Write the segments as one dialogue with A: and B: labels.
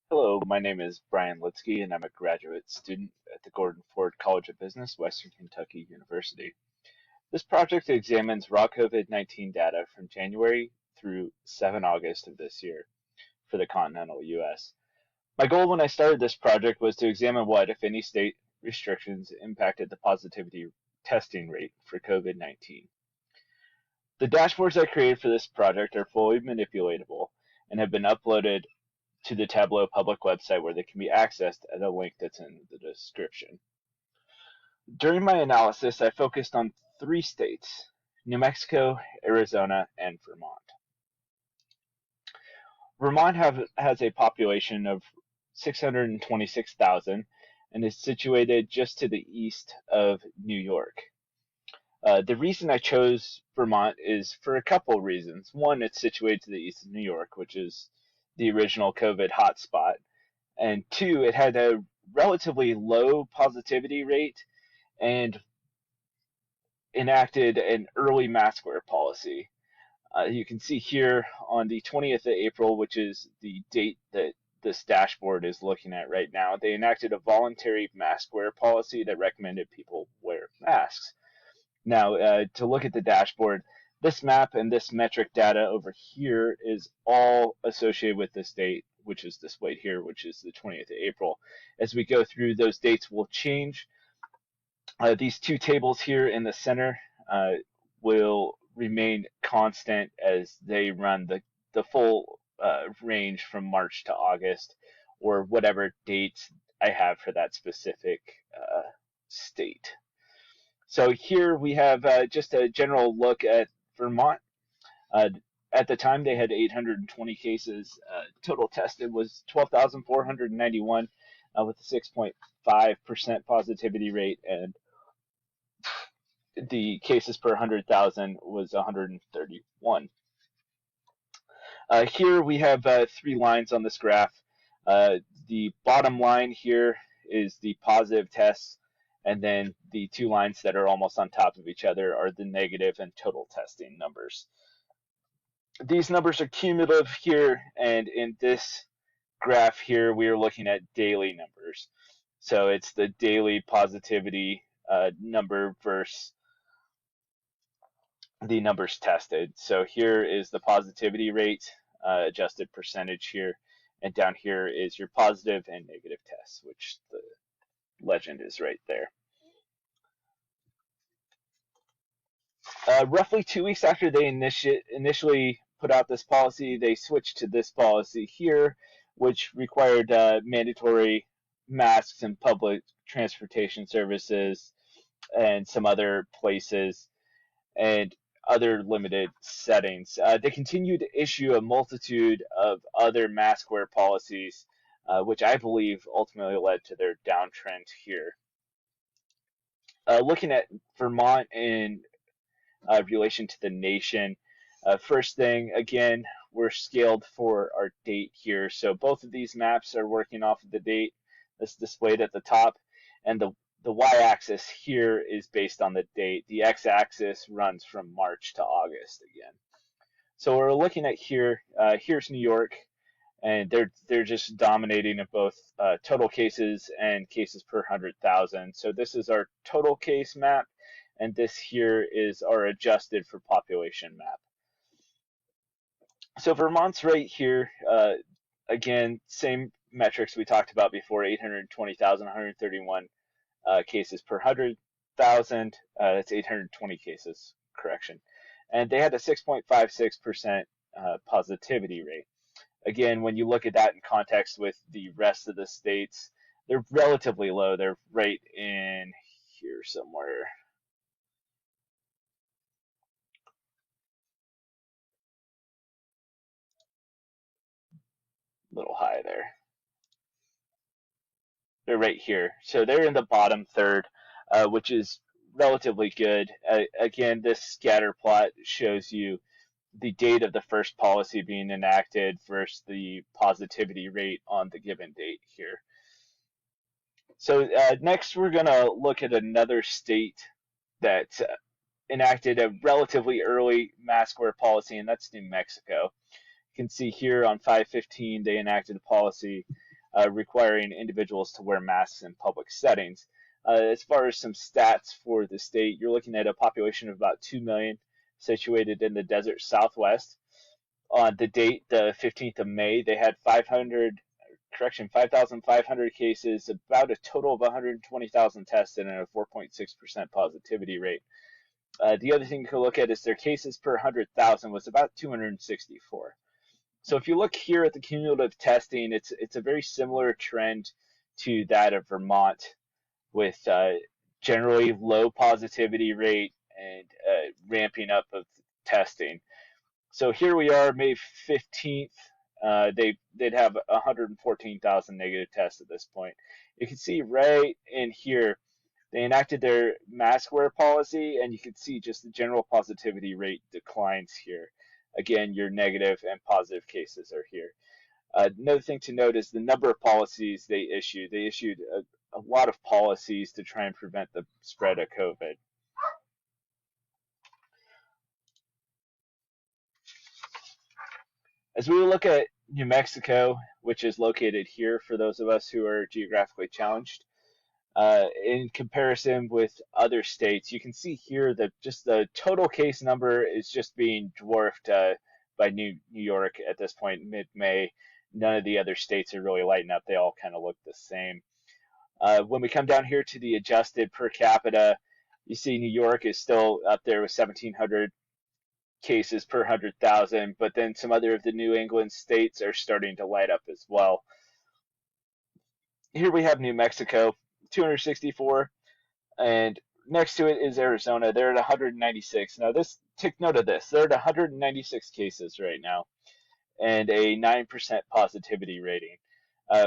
A: Hello, my name is Bryan Lietzke, and I'm a graduate student at the Gordon Ford College of Business, Western Kentucky University. This project examines raw COVID-19 data from January through 7 August of this year for the continental U.S. My goal when I started this project was to examine what, if any, state restrictions impacted the positivity testing rate for COVID-19. The dashboards I created for this project are fully manipulatable and have been uploaded to the Tableau public website where they can be accessed at a link that's in the description. During my analysis, I focused on three states: New Mexico, Arizona, and Vermont. Vermont has a population of 626,000 and is situated just to the east of New York. The reason I chose Vermont is for a couple reasons. One, it's situated to the east of New York, which is the original COVID hotspot. And two, it had a relatively low positivity rate and enacted an early mask wear policy. You can see here on the 20th of April, which is the date that this dashboard is looking at right now, they enacted a voluntary mask wear policy that recommended people wear masks. Now, to look at the dashboard, this map and this metric data over here is all associated with this date, which is displayed here, which is the 20th of April. As we go through, those dates will change. These two tables here in the center will remain constant as they run the full range from March to August, or whatever dates I have for that specific state. So here we have just a general look at Vermont. Uh, at the time, they had 820 cases. Total tested was 12,491 with a 6.5% positivity rate, and the cases per 100,000 was 131. Here we have three lines on this graph. The bottom line here is the positive tests, and then the two lines that are almost on top of each other are the negative and total testing numbers. These numbers are cumulative here, and in this graph here, we are looking at daily numbers. So it's the daily positivity number versus the numbers tested. So here is the positivity rate, adjusted percentage here, and down here is your positive and negative tests, which the legend is right there. Roughly 2 weeks after they initially put out this policy, they switched to this policy here, which required mandatory masks in public transportation services and some other places, and other limited settings. They continued to issue a multitude of other mask wear policies, which I believe ultimately led to their downtrend here. Looking at Vermont in relation to the nation, first thing, again, we're scaled for our date here. So both of these maps are working off of the date that's displayed at the top, and the y-axis here is based on the date. The x-axis runs from March to August again. So we're looking at here. Here's New York, and they're just dominating at both total cases and cases per 100,000. So this is our total case map, and this here is our adjusted for population map. So Vermont's right here. Again, same metrics we talked about before: 820,000, 131 cases per 100,000. That's 820 cases, correction. And they had a 6.56% positivity rate. Again, when you look at that in context with the rest of the states, they're relatively low. They're right in here somewhere. A little high there. They're right here. So they're in the bottom third, which is relatively good. Again, this scatter plot shows you the date of the first policy being enacted versus the positivity rate on the given date here. So next we're going to look at another state that enacted a relatively early mask wear policy, and that's New Mexico. You can see here on 5/15 they enacted a policy. requiring individuals to wear masks in public settings. As far as some stats for the state, you're looking at a population of about 2 million situated in the desert southwest. On the date, the 15th of May, they had 5,500 cases, about a total of 120,000 tested, and a 4.6% positivity rate. The other thing to look at is their cases per 100,000 was about 264. So if you look here at the cumulative testing, it's a very similar trend to that of Vermont, with generally low positivity rate and ramping up of testing. So here we are, May 15th. They'd have 114,000 negative tests at this point. You can see right in here, they enacted their mask wear policy, and you can see just the general positivity rate declines here. Again, your negative and positive cases are here. Another thing to note is the number of policies they issued. They issued a lot of policies to try and prevent the spread of COVID. As we look at New Mexico, which is located here for those of us who are geographically challenged, in comparison with other states, you can see here that just the total case number is just being dwarfed by New York at this point, mid-May. None of the other states are really lighting up. They all kind of look the same. When we come down here to the adjusted per capita, you see New York is still up there with 1,700 cases per 100,000, but then some other of the New England states are starting to light up as well. Here we have New Mexico, 264, and next to it is Arizona. They're at 196. Now, take note of this. They're at 196 cases right now, and a 9% positivity rating,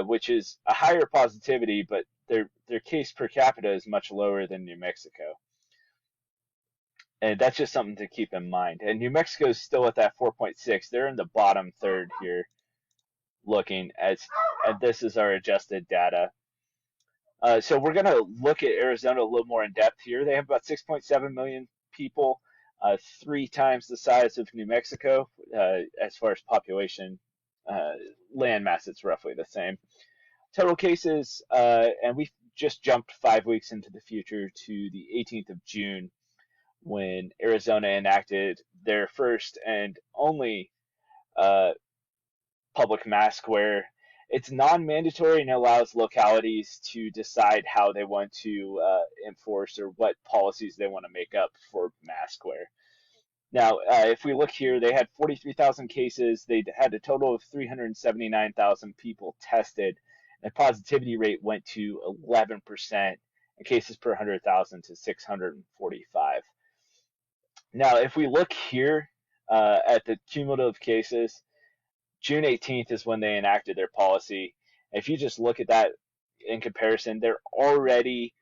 A: which is a higher positivity, but their case per capita is much lower than New Mexico. And that's just something to keep in mind. And New Mexico is still at that 4.6. They're in the bottom third here, looking and this is our adjusted data. So we're going to look at Arizona a little more in depth here. They have about 6.7 million people, 3 times the size of New Mexico as far as population. Land mass, it's roughly the same. Total cases, and we just jumped 5 weeks into the future to the 18th of June, when Arizona enacted their first and only public mask wear. It's non-mandatory and allows localities to decide how they want to enforce or what policies they want to make up for mask wear. Now, if we look here, they had 43,000 cases. They had a total of 379,000 people tested. The positivity rate went to 11%, and cases per 100,000 to 645. Now, if we look here at the cumulative cases, June 18th is when they enacted their policy. If you just look at that in comparison, they're already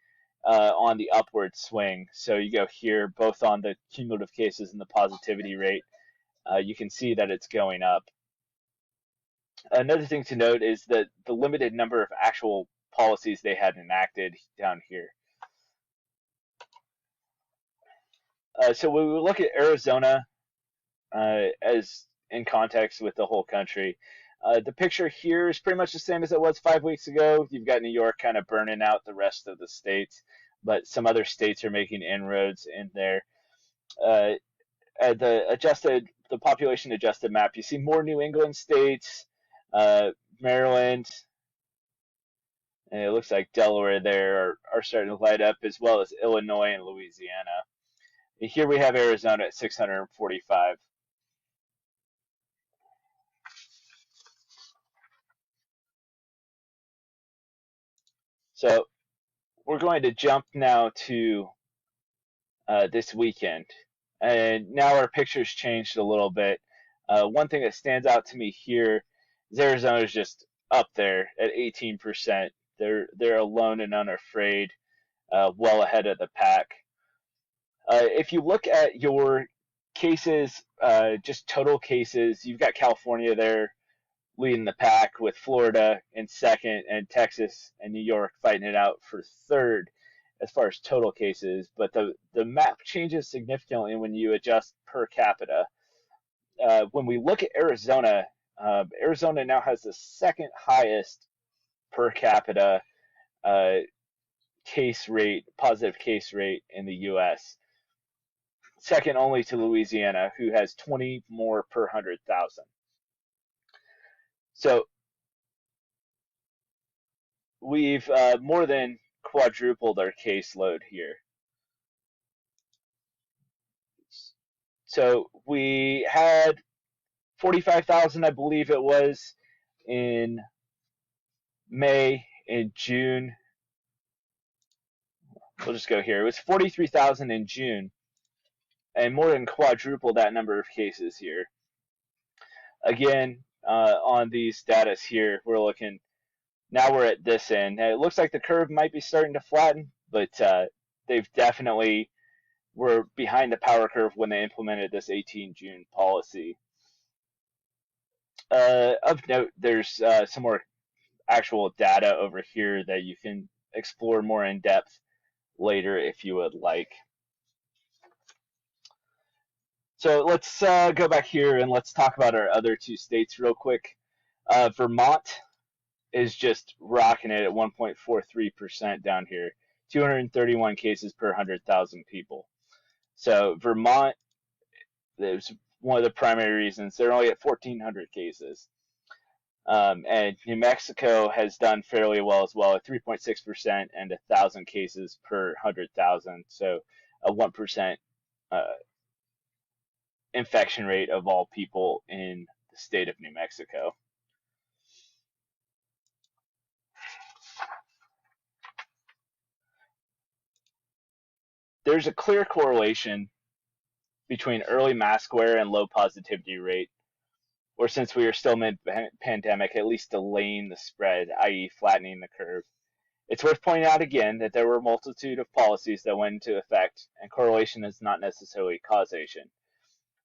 A: on the upward swing. So you go here, both on the cumulative cases and the positivity rate, you can see that it's going up. Another thing to note is that the limited number of actual policies they had enacted down here. So when we look at Arizona as in context with the whole country, the picture here is pretty much the same as it was 5 weeks ago. You've got New York kind of burning out the rest of the states, but some other states are making inroads in there. The population adjusted map, you see more New England states, Maryland, and it looks like Delaware there are starting to light up, as well as Illinois and Louisiana. And here we have Arizona at 645. So we're going to jump now to this weekend. And now our picture's changed a little bit. One thing that stands out to me here is Arizona's just up there at 18%. They're alone and unafraid, well ahead of the pack. If you look at your cases, just total cases, you've got California there leading the pack, with Florida in second, and Texas and New York fighting it out for third as far as total cases. But the map changes significantly when you adjust per capita. When we look at Arizona, Arizona now has the second highest per capita positive case rate in the U.S., second only to Louisiana, who has 20 more per 100,000. So we've more than quadrupled our caseload here. So we had 45,000, I believe it was, in May. In June, we'll just go here. It was 43,000 in June, and more than quadruple that number of cases here. Again, on these data here, we're looking, now we're at this end. It looks like the curve might be starting to flatten, but they've definitely were behind the power curve when they implemented this 18 June policy. Of note, there's some more actual data over here that you can explore more in depth later if you would like. So let's go back here and let's talk about our other two states real quick. Vermont is just rocking it at 1.43% down here, 231 cases per 100,000 people. So Vermont, there's one of the primary reasons. They're only at 1,400 cases. And New Mexico has done fairly well as well at 3.6% and 1,000 cases per 100,000. So a 1% infection rate of all people in the state of New Mexico. There's a clear correlation between early mask wear and low positivity rate, or since we are still mid-pandemic, at least delaying the spread, i.e. flattening the curve. It's worth pointing out again that there were a multitude of policies that went into effect, and correlation is not necessarily causation.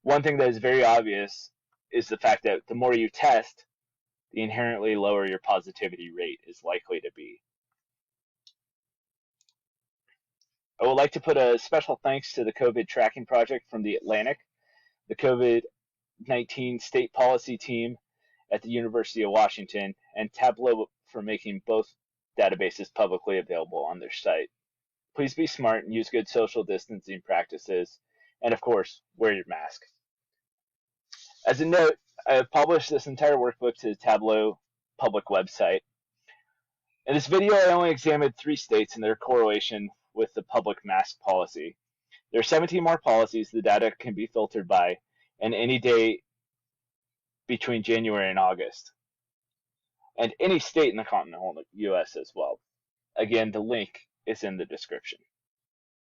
A: One thing that is very obvious is the fact that the more you test, the inherently lower your positivity rate is likely to be. I would like to put a special thanks to the COVID tracking project from the Atlantic, the COVID-19 state policy team at the University of Washington, and Tableau for making both databases publicly available on their site. Please be smart and use good social distancing practices, and of course, wear your mask. As a note, I have published this entire workbook to the Tableau public website. In this video, I only examined 3 states and their correlation with the public mask policy. There are 17 more policies the data can be filtered by, and any day between January and August, and any state in the continental US as well. Again, the link is in the description.